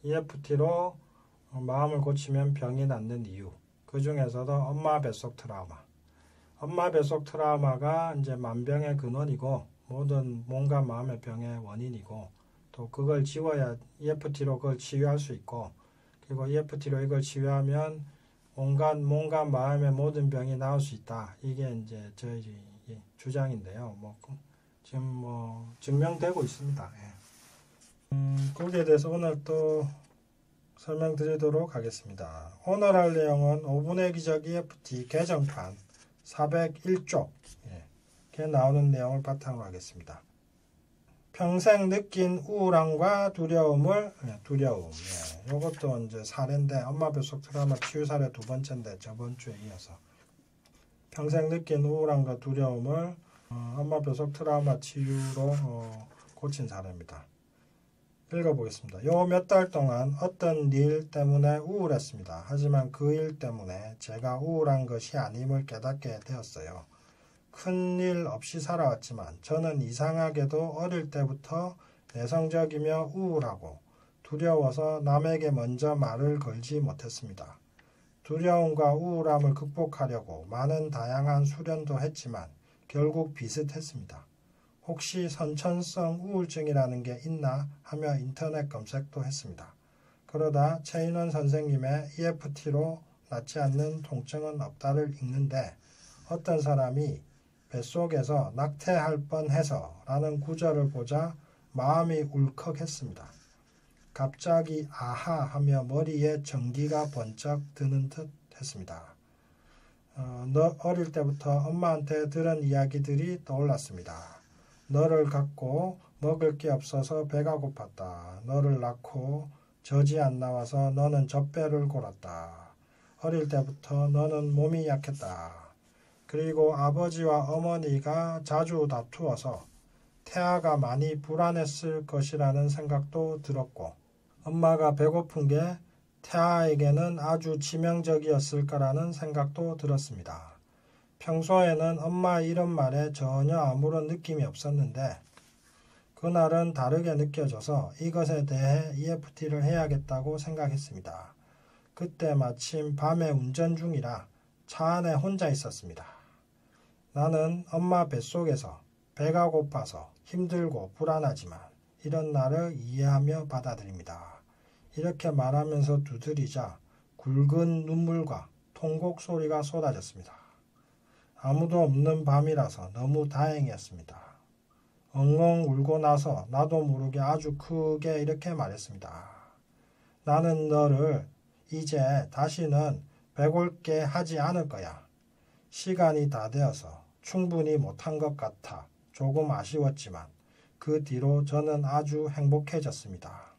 EFT로 마음을 고치면 병이 낫는 이유. 그 중에서도 엄마 뱃속 트라우마. 엄마 뱃속 트라우마가 이제 만병의 근원이고 모든 몸과 마음의 병의 원인이고 또 그걸 지워야 EFT로 그걸 치유할 수 있고 그리고 EFT로 이걸 치유하면 온갖 몸과 마음의 모든 병이 나을 수 있다. 이게 이제 저희 주장인데요. 지금 증명되고 있습니다. 거기에 대해서 오늘 또 설명드리도록 하겠습니다. 오늘 할 내용은 5분의 기적 EFT 개정판 401쪽 에 나오는 내용을 바탕으로 하겠습니다. 평생 느낀 우울함과 두려움. 이것도 이제 사례인데 엄마 뱃속 트라우마 치유 사례 두 번째인데 저번 주에 이어서 평생 느낀 우울함과 두려움을 엄마 뱃속 트라우마 치유로 고친 사례입니다. 읽어보겠습니다. 요 몇 달 동안 어떤 일 때문에 우울했습니다. 하지만 그 일 때문에 제가 우울한 것이 아님을 깨닫게 되었어요. 큰일 없이 살아왔지만 저는 이상하게도 어릴 때부터 내성적이며 우울하고 두려워서 남에게 먼저 말을 걸지 못했습니다. 두려움과 우울함을 극복하려고 많은 다양한 수련도 했지만 결국 비슷했습니다. 혹시 선천성 우울증이라는 게 있나 하며 인터넷 검색도 했습니다. 그러다 최인원 선생님의 EFT로 낫지 않는 통증은 없다를 읽는데 어떤 사람이 뱃속에서 낙태할 뻔해서 라는 구절을 보자 마음이 울컥했습니다. 갑자기 아하 하며 머리에 전기가 번쩍 드는 듯 했습니다. 너 어릴 때부터 엄마한테 들은 이야기들이 떠올랐습니다. 너를 갖고 먹을 게 없어서 배가 고팠다. 너를 낳고 젖이 안 나와서 너는 젖배를 골았다. 어릴 때부터 너는 몸이 약했다. 그리고 아버지와 어머니가 자주 다투어서 태아가 많이 불안했을 것이라는 생각도 들었고 엄마가 배고픈 게 태아에게는 아주 치명적이었을 거라는 생각도 들었습니다. 평소에는 엄마 이런 말에 전혀 아무런 느낌이 없었는데 그날은 다르게 느껴져서 이것에 대해 EFT를 해야겠다고 생각했습니다. 그때 마침 밤에 운전 중이라 차 안에 혼자 있었습니다. 나는 엄마 뱃속에서 배가 고파서 힘들고 불안하지만 이런 나를 이해하며 받아들입니다. 이렇게 말하면서 두드리자 굵은 눈물과 통곡 소리가 쏟아졌습니다. 아무도 없는 밤이라서 너무 다행이었습니다. 엉엉 울고 나서 나도 모르게 아주 크게 이렇게 말했습니다. 나는 너를 이제 다시는 배골게 하지 않을 거야. 시간이 다 되어서 충분히 못한 것 같아 조금 아쉬웠지만 그 뒤로 저는 아주 행복해졌습니다.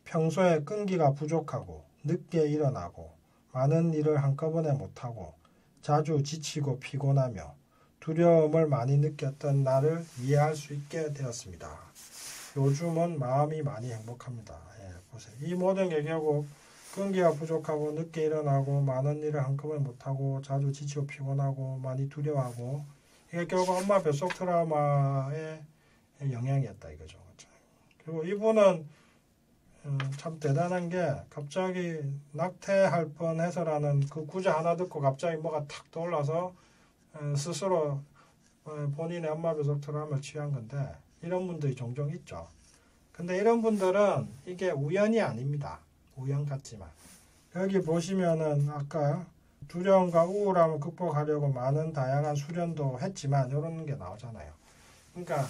평소에 끈기가 부족하고 늦게 일어나고 많은 일을 한꺼번에 못하고 자주 지치고 피곤하며 두려움을 많이 느꼈던 나를 이해할 수 있게 되었습니다. 요즘은 마음이 많이 행복합니다. 보세요. 이 모든 게 결국 끈기가 부족하고 늦게 일어나고 많은 일을 한꺼번에 못하고 자주 지치고 피곤하고 많이 두려워하고 이게 결국 엄마 뱃속 트라우마의 영향이었다 이거죠. 그리고 이분은 참 대단한 게 갑자기 낙태할 뻔해서라는 그 구절 하나 듣고 갑자기 뭐가 탁 떠올라서 스스로 본인의 엄마 뱃속 트라우마를 치유한 건데 이런 분들이 종종 있죠. 근데 이런 분들은 이게 우연이 아닙니다. 우연 같지만 여기 보시면은 아까 두려움과 우울함을 극복하려고 많은 다양한 수련도 했지만 이런 게 나오잖아요. 그러니까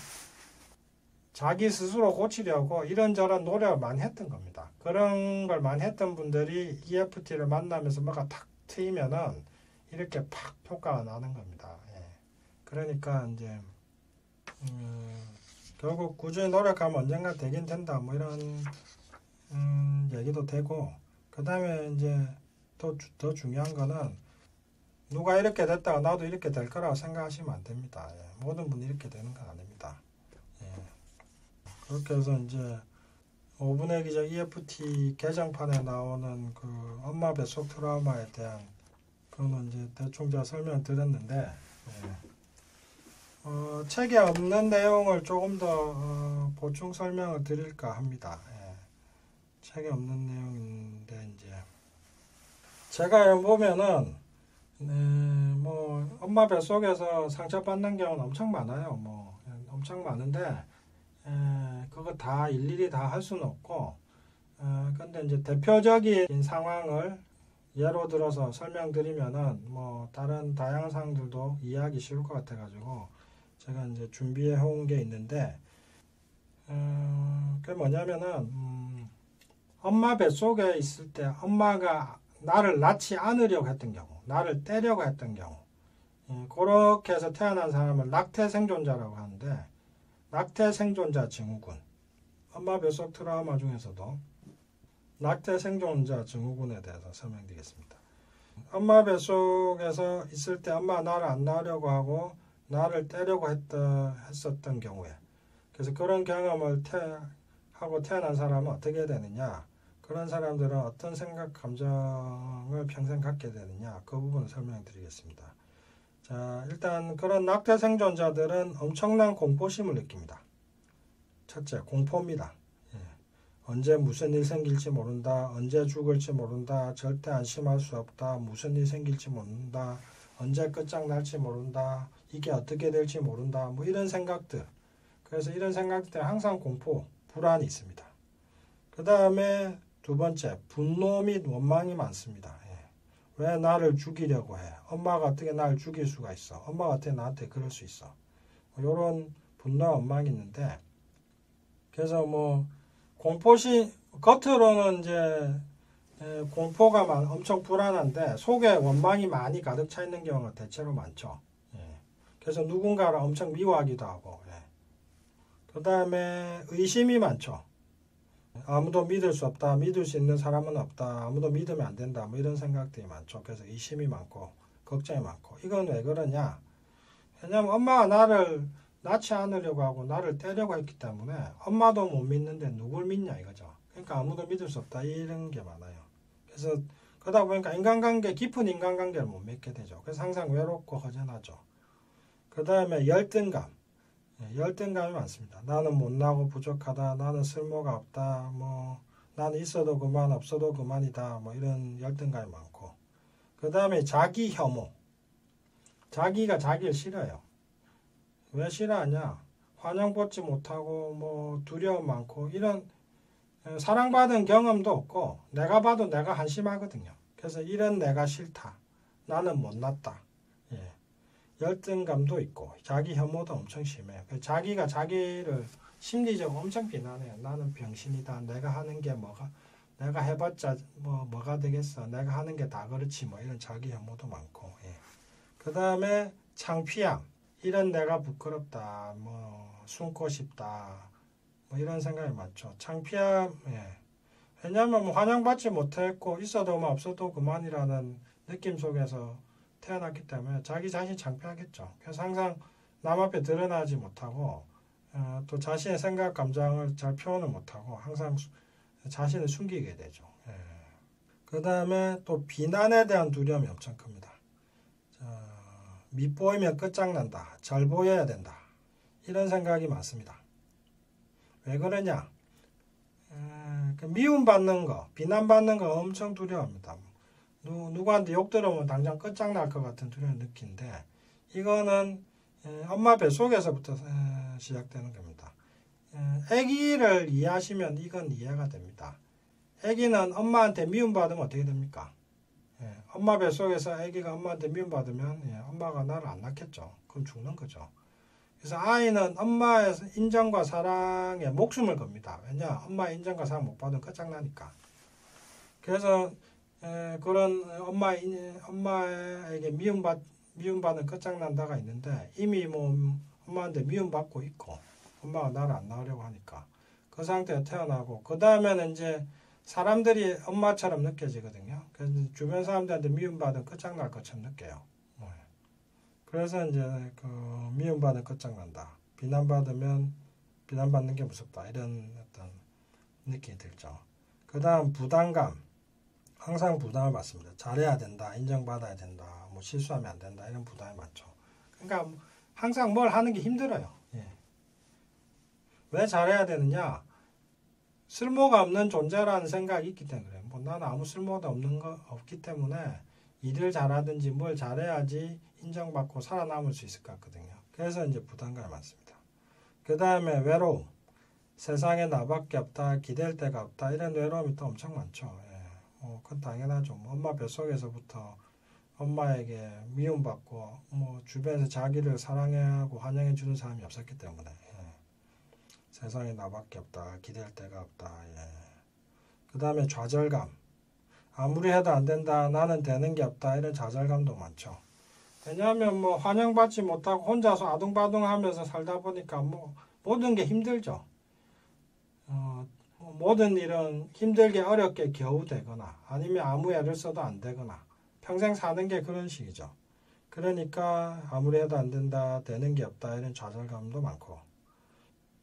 자기 스스로 고치려고 이런저런 노력을 많이 했던 겁니다. 그런 걸 많이 했던 분들이 EFT를 만나면서 뭐가 탁 트이면은 이렇게 팍 효과가 나는 겁니다. 그러니까 이제 결국 꾸준히 노력하면 언젠가 되긴 된다 뭐 이런 얘기도 되고 그 다음에 이제 또 더 중요한 거는 누가 이렇게 됐다가 나도 이렇게 될 거라고 생각하시면 안 됩니다. 모든 분이 이렇게 되는 건 아닙니다. 그렇게 해서 이제 5분의 기적 EFT 개정판에 나오는 그 엄마 뱃속 트라우마에 대한 그거는 이제 대충 제가 설명을 드렸는데 책에 없는 내용을 조금 더 보충 설명을 드릴까 합니다. 책에 없는 내용인데 이제 제가 보면은 뭐 엄마 뱃속에서 상처받는 경우는 엄청 많아요. 뭐 엄청 많은데 그거 다 일일이 다 할 수는 없고 근데 이제 대표적인 상황을 예로 들어서 설명드리면은 뭐 다른 다양한 상황들도 이해하기 쉬울 것 같아가지고 제가 이제 준비해 온 게 있는데 그게 뭐냐면은 엄마 뱃속에 있을 때 엄마가 나를 낳지 않으려고 했던 경우, 나를 떼려고 했던 경우, 그렇게 해서 태어난 사람을 낙태 생존자라고 하는데 낙태 생존자 증후군, 엄마 뱃속 트라우마 중에서도 낙태 생존자 증후군에 대해서 설명드리겠습니다. 엄마 뱃속에서 있을 때 엄마가 나를 안 낳으려고 하고 나를 떼려고 했었던 경우에 그래서 그런 경험을 하고 태어난 사람은 어떻게 되느냐, 그런 사람들은 어떤 생각, 감정을 평생 갖게 되느냐, 그 부분을 설명드리겠습니다. 자, 일단 그런 낙태 생존자들은 엄청난 공포심을 느낍니다. 첫째, 공포입니다. 언제 무슨 일 생길지 모른다, 언제 죽을지 모른다, 절대 안심할 수 없다, 무슨 일 생길지 모른다, 언제 끝장날지 모른다, 이게 어떻게 될지 모른다, 뭐 이런 생각들. 그래서 이런 생각들 때문에 항상 공포, 불안이 있습니다. 그 다음에 두 번째, 분노 및 원망이 많습니다. 왜 나를 죽이려고 해? 엄마가 어떻게 나를 죽일 수가 있어? 엄마가 어떻게 나한테 그럴 수 있어? 이런 분노와 원망이 있는데, 그래서 뭐 공포시 겉으로는 이제 공포가 엄청 불안한데 속에 원망이 많이 가득 차 있는 경우가 대체로 많죠. 그래서 누군가를 엄청 미워하기도 하고, 그 다음에 의심이 많죠. 아무도 믿을 수 없다, 믿을 수 있는 사람은 없다, 아무도 믿으면 안 된다, 뭐 이런 생각들이 많죠. 그래서 의심이 많고 걱정이 많고. 이건 왜 그러냐? 왜냐면 엄마가 나를 낳지 않으려고 하고 나를 떼려고 했기 때문에 엄마도 못 믿는데 누굴 믿냐 이거죠. 그러니까 아무도 믿을 수 없다, 이런 게 많아요. 그래서 그러다 보니까 인간관계, 깊은 인간관계를 못 맺게 되죠. 그래서 항상 외롭고 허전하죠. 그 다음에 열등감. 열등감이 많습니다. 나는 못나고 부족하다, 나는 쓸모가 없다, 뭐 나는 있어도 그만, 없어도 그만이다, 뭐 이런 열등감이 많고. 그 다음에 자기 혐오. 자기가 자기를 싫어요. 왜 싫어하냐? 환영받지 못하고 뭐 두려움 많고 이런 사랑받은 경험도 없고 내가 봐도 내가 한심하거든요. 그래서 이런 내가 싫다, 나는 못났다, 열등감도 있고 자기 혐오도 엄청 심해요. 자기가 자기를 심리적으로 엄청 비난해요. 나는 병신이다, 내가 하는 게 내가 해봤자 뭐가 되겠어, 내가 하는 게 다 그렇지, 뭐 이런 자기 혐오도 많고. 그 다음에 창피함, 이런 내가 부끄럽다, 뭐 숨고 싶다, 뭐 이런 생각이 많죠. 창피함, 왜냐하면 뭐 환영받지 못했고 있어도 그만 없어도 그만이라는 느낌 속에서 태어났기 때문에 자기 자신 창피하겠죠. 그래서 항상 남 앞에 드러나지 못하고 또 자신의 생각, 감정을 잘 표현을 못하고 항상 자신을 숨기게 되죠. 그 다음에 또 비난에 대한 두려움이 엄청 큽니다. 밉보이면 끝장난다, 잘 보여야 된다, 이런 생각이 많습니다. 왜 그러냐? 미움받는 거, 비난받는 거 엄청 두려워합니다. 누구한테 욕 들으면 당장 끝장날 것 같은 두려움을 느끼는데 이거는 엄마 뱃속에서부터 시작되는 겁니다. 아기를 이해하시면 이건 이해가 됩니다. 아기는 엄마한테 미움받으면 어떻게 됩니까? 엄마 뱃속에서 아기가 엄마한테 미움받으면 엄마가 나를 안 낳겠죠. 그럼 죽는 거죠. 그래서 아이는 엄마의 인정과 사랑에 목숨을 겁니다. 왜냐? 엄마의 인정과 사랑 못 받으면 끝장나니까. 그래서 그런 엄마에게 미움받는 끝장난다가 있는데 이미 뭐 엄마한테 미움받고 있고 엄마가 나를 안 낳으려고 하니까 그 상태에 태어나고 그 다음에는 이제 사람들이 엄마처럼 느껴지거든요. 그래서 주변 사람들한테 미움받은 끝장날 것처럼 느껴요. 그래서 이제 그 미움받은 끝장난다, 비난받으면 비난받는 게 무섭다, 이런 어떤 느낌이 들죠. 그 다음 부담감. 항상 부담을 받습니다. 잘해야 된다, 인정받아야 된다, 뭐 실수하면 안 된다, 이런 부담이 많죠. 그러니까 항상 뭘 하는 게 힘들어요. 왜 잘해야 되느냐? 쓸모가 없는 존재라는 생각이 있기 때문에 그래요. 뭐 나는 아무 쓸모도 없기 때문에 일을 잘하든지 뭘 잘해야지 인정받고 살아남을 수 있을 것 같거든요. 그래서 이제 부담감이 많습니다. 그 다음에 외로움. 세상에 나밖에 없다, 기댈 데가 없다, 이런 외로움이 또 엄청 많죠. 그건 당연하죠. 뭐 엄마 뱃속에서부터 엄마에게 미움받고 뭐 주변에서 자기를 사랑하고 환영해 주는 사람이 없었기 때문에 세상에 나밖에 없다, 기댈 데가 없다. 그 다음에 좌절감. 아무리 해도 안 된다, 나는 되는 게 없다, 이런 좌절감도 많죠. 왜냐하면 뭐 환영받지 못하고 혼자서 아둥바둥하면서 살다 보니까 뭐 모든 게 힘들죠. 모든 일은 힘들게 어렵게 겨우 되거나 아니면 아무 애를 써도 안 되거나 평생 사는 게 그런 식이죠. 그러니까 아무리 해도 안 된다, 되는 게 없다, 이런 좌절감도 많고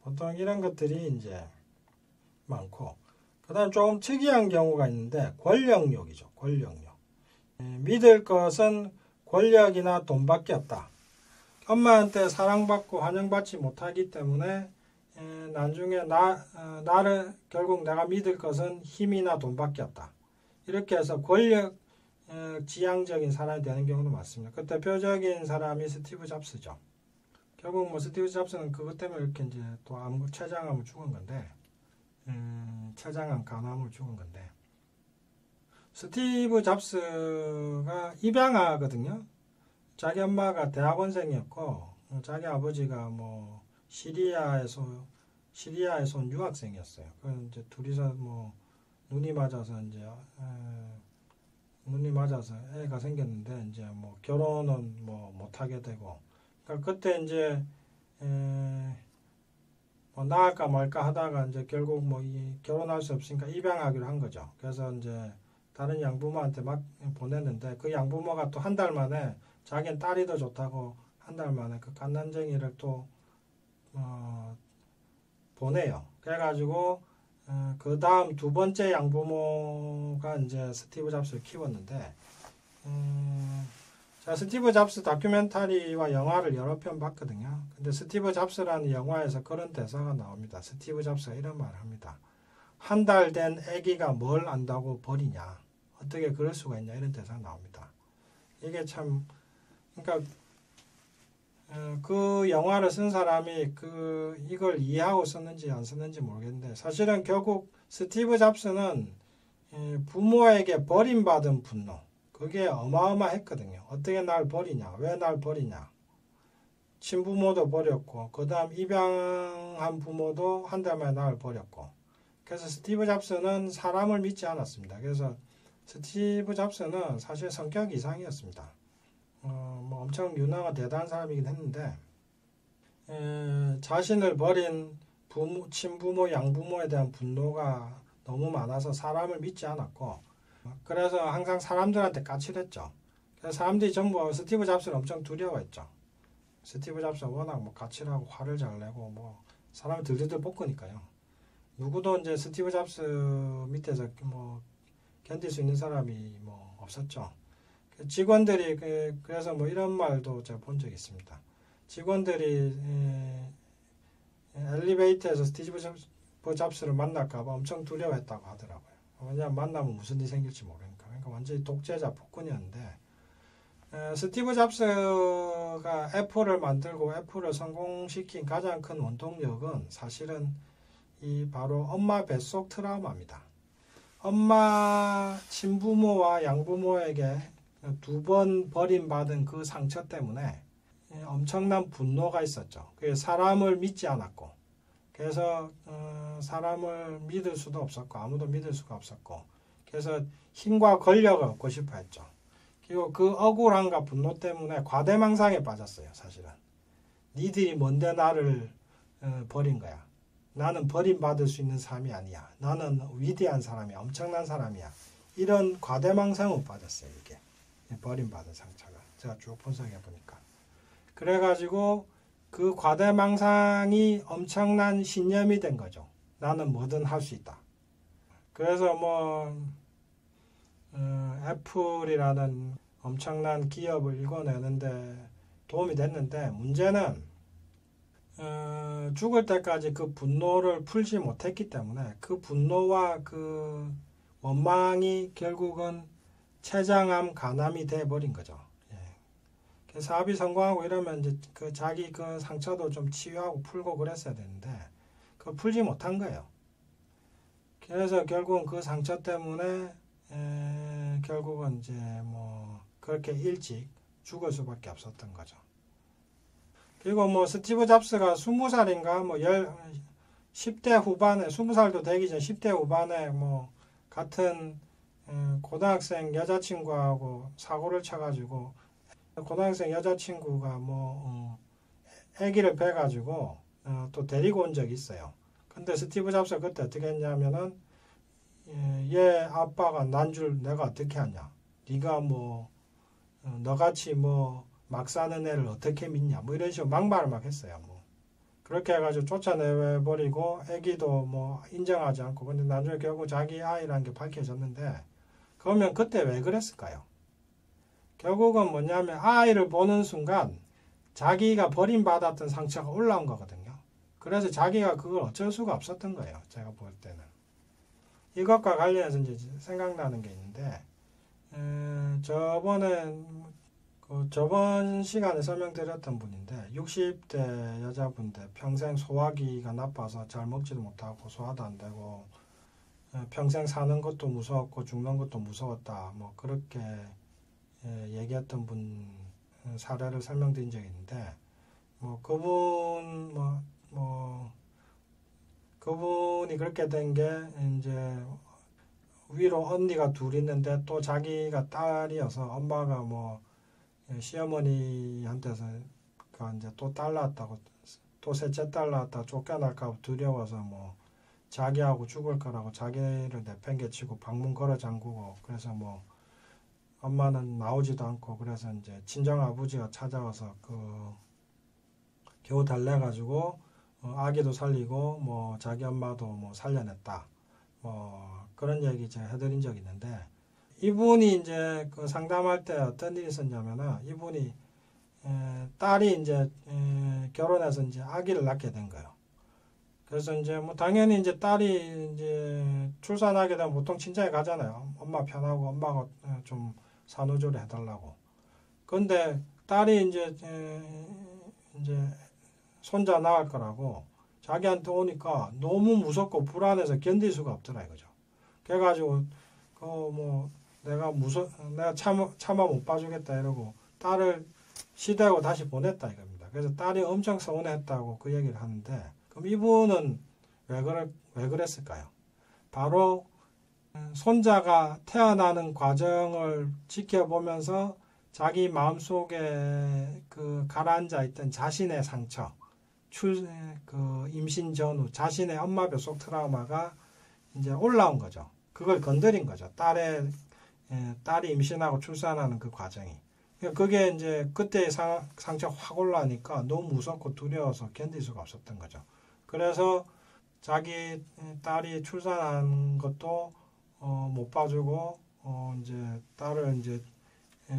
보통 이런 것들이 이제 많고 그 다음 조금 특이한 경우가 있는데 권력욕이죠. 권력욕. 믿을 것은 권력이나 돈밖에 없다. 엄마한테 사랑받고 환영받지 못하기 때문에 나중에 나를 결국 내가 믿을 것은 힘이나 돈밖에 없다. 이렇게 해서 권력 지향적인 사람이 되는 경우도 많습니다. 그 대표적인 사람이 스티브 잡스죠. 결국 뭐 스티브 잡스는 그것 때문에 이렇게 이제 또 췌장암을 죽은 건데, 췌장암 간암을 죽은 건데, 스티브 잡스가 입양아거든요. 자기 엄마가 대학원생이었고, 자기 아버지가 뭐 시리아에서 온 유학생이었어요. 그 이제 둘이서 뭐 눈이 맞아서 애가 생겼는데 이제 뭐 결혼은 뭐 못하게 되고, 그러니까 그때 이제 뭐 나을까 말까 하다가 이제 결국 뭐 결혼할 수 없으니까 입양하기로 한 거죠. 그래서 이제 다른 양부모한테 막 보냈는데 그 양부모가 또 한 달 만에 자기는 딸이 더 좋다고 한 달 만에 그 갓난쟁이를 또 보내요. 그래가지고 그 다음 두 번째 양부모가 이제 스티브 잡스를 키웠는데 자, 스티브 잡스 다큐멘터리와 영화를 여러 편 봤거든요. 근데 스티브 잡스라는 영화에서 그런 대사가 나옵니다. 스티브 잡스가 이런 말을 합니다. 한 달 된 아기가 뭘 안다고 버리냐. 어떻게 그럴 수가 있냐. 이런 대사가 나옵니다. 이게 참 그러니까 그 영화를 쓴 사람이 이걸 이해하고 썼는지 안 썼는지 모르겠는데 사실은 결국 스티브 잡스는 부모에게 버림받은 분노 그게 어마어마했거든요. 어떻게 날 버리냐? 왜 날 버리냐? 친부모도 버렸고 그 다음 입양한 부모도 한 달 만에 날 버렸고 그래서 스티브 잡스는 사람을 믿지 않았습니다. 그래서 스티브 잡스는 사실 성격 이상이었습니다. 뭐 엄청 유능하고 대단한 사람이긴 했는데 자신을 버린 친부모, 양부모에 대한 분노가 너무 많아서 사람을 믿지 않았고 그래서 항상 사람들한테 까칠했죠. 그래서 사람들이 전부 스티브 잡스를 엄청 두려워했죠. 스티브 잡스가 워낙 뭐 까칠하고 화를 잘 내고 뭐 사람을 들들들 볶으니까요. 누구도 이제 스티브 잡스 밑에서 뭐 견딜 수 있는 사람이 뭐 없었죠. 직원들이 그래서 뭐 이런 말도 제가 본 적이 있습니다. 직원들이 엘리베이터에서 스티브 잡스를 만날까봐 엄청 두려워했다고 하더라고요. 왜냐하면 만나면 무슨 일이 생길지 모르니까. 그러니까 완전히 독재자 폭군이었는데 스티브 잡스가 애플을 만들고 애플을 성공시킨 가장 큰 원동력은 사실은 바로 엄마 뱃속 트라우마입니다. 엄마 친부모와 양부모에게 두 번 버림받은 그 상처 때문에 엄청난 분노가 있었죠. 사람을 믿지 않았고 그래서 사람을 믿을 수도 없었고 아무도 믿을 수가 없었고 그래서 힘과 권력을 얻고 싶어 했죠. 그리고 그 억울함과 분노 때문에 과대망상에 빠졌어요. 사실은 니들이 뭔데 나를 버린 거야. 나는 버림받을 수 있는 사람이 아니야. 나는 위대한 사람이야. 엄청난 사람이야. 이런 과대망상으로 빠졌어요. 이게 버림받은 상처가. 제가 쭉 분석해 보니까. 그래가지고 그 과대망상이 엄청난 신념이 된 거죠. 나는 뭐든 할 수 있다. 그래서 뭐 애플이라는 엄청난 기업을 일궈내는데 도움이 됐는데 문제는 죽을 때까지 그 분노를 풀지 못했기 때문에 그 분노와 그 원망이 결국은 췌장암, 간암이 돼버린 거죠. 예. 그래서 사업이 성공하고 이러면 이제 그 자기 그 상처도 좀 치유하고 풀고 그랬어야 되는데 그거 풀지 못한 거예요. 그래서 결국은 그 상처 때문에 결국은 이제 뭐 그렇게 일찍 죽을 수밖에 없었던 거죠. 그리고 뭐 스티브 잡스가 20살인가 뭐 10대 후반에 20살도 되기 전 10대 후반에 뭐 같은 고등학생 여자친구하고 사고를 쳐가지고 고등학생 여자친구가 뭐 아기를 배가지고 또 데리고 온 적이 있어요. 근데 스티브 잡스가 그때 어떻게 했냐면은 얘 아빠가 난 줄 내가 어떻게 하냐. 네가 뭐 너같이 뭐 막 사는 애를 어떻게 믿냐. 뭐 이런 식으로 막말을 막 했어요. 뭐 그렇게 해가지고 쫓아내버리고 아기도 뭐 인정하지 않고 근데 나중에 결국 자기 아이라는 게 밝혀졌는데 그러면 그때 왜 그랬을까요? 결국은 뭐냐면 아이를 보는 순간 자기가 버림받았던 상처가 올라온 거거든요. 그래서 자기가 그걸 어쩔 수가 없었던 거예요. 제가 볼 때는. 이것과 관련해서 이제 생각나는 게 있는데 저번 시간에 설명드렸던 분인데 60대 여자분인데 평생 소화기가 나빠서 잘 먹지도 못하고 소화도 안 되고 평생 사는 것도 무서웠고 죽는 것도 무서웠다. 뭐 그렇게 얘기했던 분 사례를 설명드린 적이 있는데 뭐 그분이 그렇게 된 게 이제 위로 언니가 둘 있는데 또 자기가 딸이어서 엄마가 뭐 시어머니한테서 이제 또 딸 낳았다고 또 셋째 딸 낳았다고 쫓겨날까 두려워서 뭐 자기하고 죽을 거라고 자기를 내팽개치고 방문 걸어 잠그고 그래서 뭐 엄마는 나오지도 않고 그래서 이제 친정 아버지가 찾아와서 겨우 달래가지고 아기도 살리고 뭐 자기 엄마도 뭐 살려냈다 뭐 그런 얘기 제가 해드린 적이 있는데 이분이 이제 그 상담할 때 어떤 일이 있었냐면은 이분이 딸이 이제 결혼해서 이제 아기를 낳게 된 거예요. 그래서 이제 뭐 당연히 이제 딸이 이제 출산하게 되면 보통 친정에 가잖아요. 엄마 편하고 엄마가 좀 산후조리 해달라고. 근데 딸이 이제 손자 낳을 거라고 자기한테 오니까 너무 무섭고 불안해서 견딜 수가 없더라 이거죠. 그래가지고 내가 차마 못 봐주겠다 이러고 딸을 시대고 다시 보냈다 이겁니다. 그래서 딸이 엄청 서운했다고 그 얘기를 하는데 그럼 이분은 왜 그랬을까요? 바로 손자가 태어나는 과정을 지켜보면서 자기 마음속에 그 가라앉아 있던 자신의 상처, 임신 전후 자신의 엄마별 속 트라우마가 이제 올라온 거죠. 그걸 건드린 거죠. 딸이 임신하고 출산하는 그 과정이. 그게 이제 그때 상처 확 올라오니까 너무 무섭고 두려워서 견딜 수가 없었던 거죠. 그래서 자기 딸이 출산한 것도 못 봐주고 이제 딸을 이제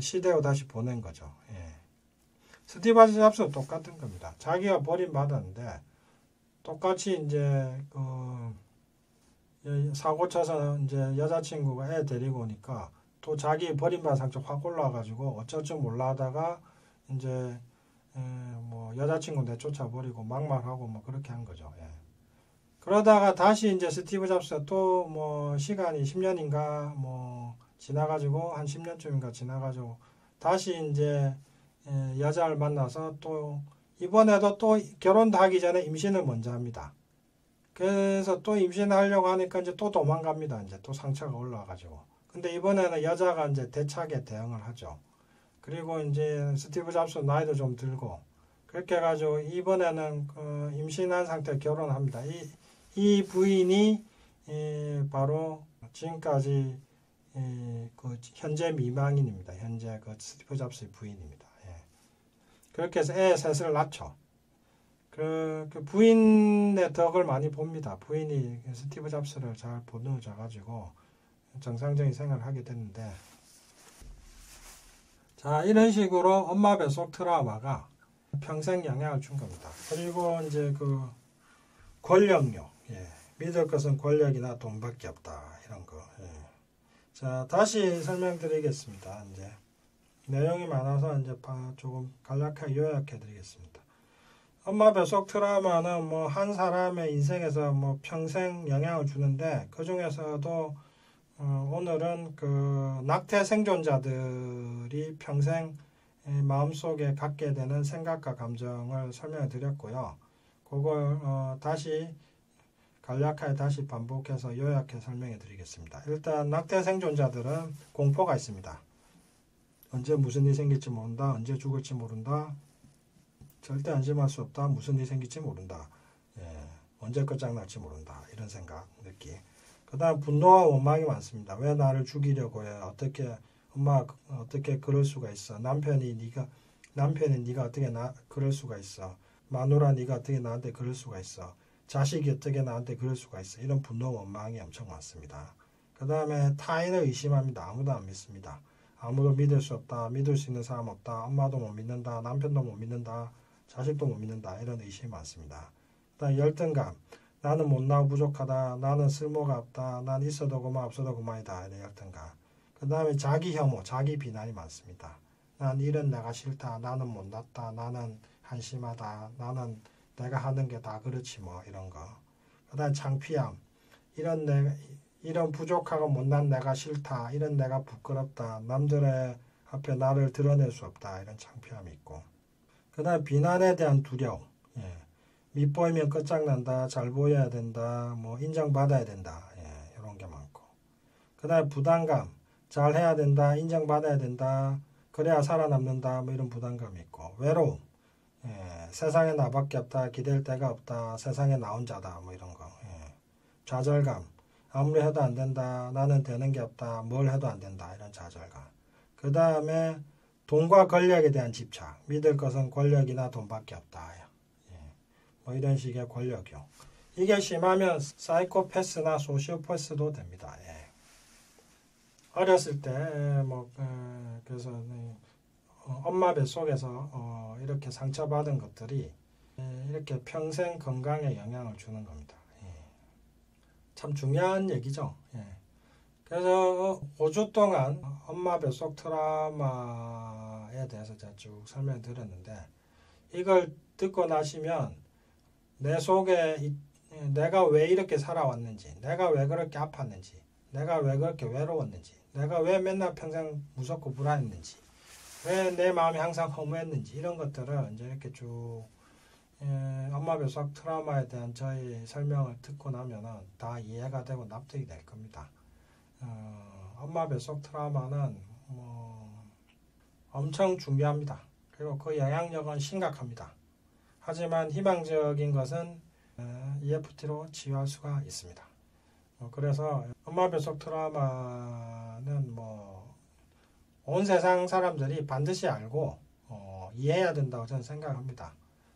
시대로 다시 보낸 거죠. 예. 스티브 잡스도 똑같은 겁니다. 자기가 버림받았는데 똑같이 이제 사고 쳐서 이제 여자친구가 애 데리고 오니까 또 자기 버림받은 상처 확 올라와가지고 어쩔 줄 몰라 하다가 이제 뭐 여자친구 내쫓아버리고 막말하고 뭐 그렇게 한 거죠. 예. 그러다가 다시 이제 스티브 잡스가 또 뭐 시간이 10년인가 뭐 지나가지고 한 10년쯤인가 지나가지고 다시 이제 여자를 만나서 또 이번에도 또 결혼도 하기 전에 임신을 먼저 합니다. 그래서 또 임신하려고 하니까 이제 또 도망갑니다. 이제 또 상처가 올라와가지고. 근데 이번에는 여자가 이제 대차게 대응을 하죠. 그리고 이제 스티브 잡스 나이도 좀 들고 그렇게 해가지고 이번에는 임신한 상태로 결혼합니다. 이 부인이 바로 지금까지 그 현재 미망인입니다. 현재 그 스티브 잡스의 부인입니다. 예. 그렇게 해서 애 셋을 낳죠. 그 부인의 덕을 많이 봅니다. 부인이 스티브 잡스를 잘 보듬어줘 가지고 정상적인 생활을 하게 됐는데 자 이런 식으로 엄마 뱃속 트라우마가 평생 영향을 준 겁니다. 그리고 이제 그 권력욕, 믿을 것은 권력이나 돈밖에 없다 이런 거. 자, 다시 설명드리겠습니다. 이제 내용이 많아서 이제 조금 간략하게 요약해드리겠습니다. 엄마 뱃속 트라우마는 뭐 한 사람의 인생에서 뭐 평생 영향을 주는데 그 중에서도 오늘은 그 낙태 생존자들이 평생 마음속에 갖게 되는 생각과 감정을 설명해 드렸고요. 그걸 다시 간략하게 다시 반복해서 요약해 설명해 드리겠습니다. 일단 낙태 생존자들은 공포가 있습니다. 언제 무슨 일이 생길지 모른다. 언제 죽을지 모른다. 절대 안심할 수 없다. 무슨 일이 생길지 모른다. 언제 끝장날지 모른다. 이런 생각, 느낌. 그 다음 분노와 원망이 많습니다. 왜 나를 죽이려고 해? 어떻게 엄마 어떻게 그럴 수가 있어? 남편이 네가 어떻게 그럴 수가 있어? 마누라 네가 어떻게 나한테 그럴 수가 있어? 자식이 어떻게 나한테 그럴 수가 있어? 이런 분노 원망이 엄청 많습니다. 그 다음에 타인을 의심합니다. 아무도 안 믿습니다. 아무도 믿을 수 없다. 믿을 수 있는 사람 없다. 엄마도 못 믿는다. 남편도 못 믿는다. 자식도 못 믿는다. 이런 의심이 많습니다. 그 다음 열등감. 나는 못나고 부족하다. 나는 쓸모가 없다. 난 있어도 그만 없어도 그만이다. 이런 열등감. 그 다음에 자기 혐오, 자기 비난이 많습니다. 난 이런 내가 싫다. 나는 못났다. 나는 한심하다. 나는 내가 하는 게 다 그렇지 뭐 이런 거. 그 다음 창피함. 이런 부족하고 못난 내가 싫다. 이런 내가 부끄럽다. 남들의 앞에 나를 드러낼 수 없다. 이런 창피함이 있고. 그 다음 비난에 대한 두려움. 밑보이면 끝장난다. 잘 보여야 된다. 뭐 인정받아야 된다. 이런 게 많고. 그 다음 부담감. 잘 해야 된다. 인정받아야 된다. 그래야 살아남는다. 뭐 이런 부담감이 있고. 외로움. 세상에 나밖에 없다. 기댈 데가 없다. 세상에 나 혼자다. 뭐 이런 거. 좌절감. 아무리 해도 안 된다. 나는 되는 게 없다. 뭘 해도 안 된다. 이런 좌절감. 그 다음에 돈과 권력에 대한 집착. 믿을 것은 권력이나 돈밖에 없다. 뭐 이런 식의 권력욕. 이게 심하면 사이코패스나 소시오패스도 됩니다. 어렸을 때 그래서 엄마 뱃속에서 이렇게 상처받은 것들이 이렇게 평생 건강에 영향을 주는 겁니다. 참 중요한 얘기죠. 그래서 5주 동안 엄마 뱃속 트라우마에 대해서 제가 쭉 설명드렸는데 이걸 듣고 나시면 내 속에 내가 왜 이렇게 살아왔는지, 내가 왜 그렇게 아팠는지, 내가 왜 그렇게 외로웠는지, 내가 왜 맨날 평생 무섭고 불안했는지, 왜 내 마음이 항상 허무했는지 이런 것들을 이제 이렇게 쭉 엄마 뱃속 트라우마에 대한 저희 설명을 듣고 나면은 다 이해가 되고 납득이 될 겁니다. 엄마 뱃속 트라우마는 엄청 중요합니다. 그리고 그 영향력은 심각합니다. 하지만 희망적인 것은 EFT로 치유할 수가 있습니다. 그래서 엄마 뱃속 트라우마는 온 세상 사람들이 반드시 알고 이해해야 된다고 저는 생각합니다.